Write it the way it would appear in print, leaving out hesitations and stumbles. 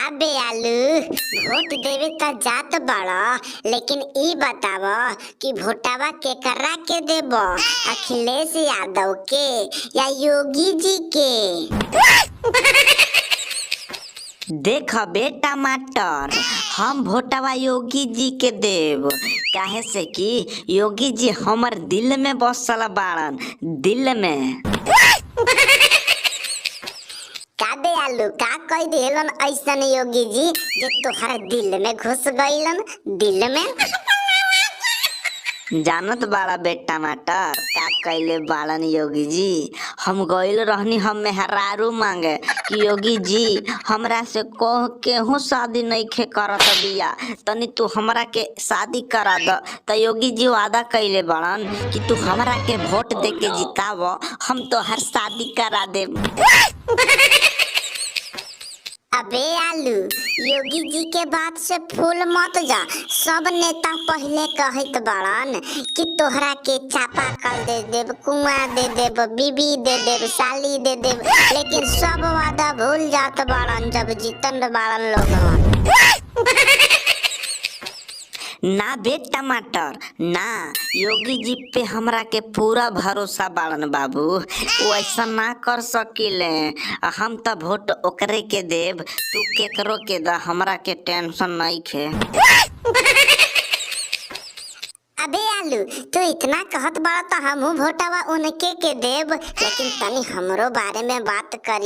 का बे आलू वोट देवे त जात बड़ा, लेकिन ई बताव कि वोटवा केकरा के देब, अखिलेश यादव के या योगी जी के? देख बे टमाटर, हम वोटवा योगी जी के देव, काहे से कि योगी जी हमर दिल में बसल बाड़न, दिल में। का बे आलू का कह देलन ऐसन योगी जी जे तोहरा दिल में घुस गइलन, दिल में? जानत बाड़ा बे टमाटर का कैले बाड़न योगी जी? हम गइल रहनी हम मेहरारू मांगे कि योगी जी हमरा से कह केहू शादी नइखे करत बिया, तनी तू हमरा के शादी करा द। त योगी जी वादा कैले बाड़न कि तू हमरा के वोट दे के जिताव, हम तोहर शादी करा देब। अबे आलू, योगी जी के बात से फूल मत जा। सब नेता पहले कहत बाड़न कि तोहरा के चापाकल दे देब, कुआं दे देब, बीबी दे देब, साली दे देब, लेकिन सब वादा भूल जात बाड़न जब जीतन बाड़न लोगन। ना बे टमाटर ना, योगी जी पे हमरा के पूरा भरोसा बाड़न बाबू, वो ऐसा ना कर सकिले। हम त वोट ओकरे के देब, तू केकरो के दा, हमरा के टेंशन नइखे। अबे आलू, तू इतना कहत बाड़ा त हमहू वोटवा उनके के देब, लेकिन तनी हमरो बारे में बात करी।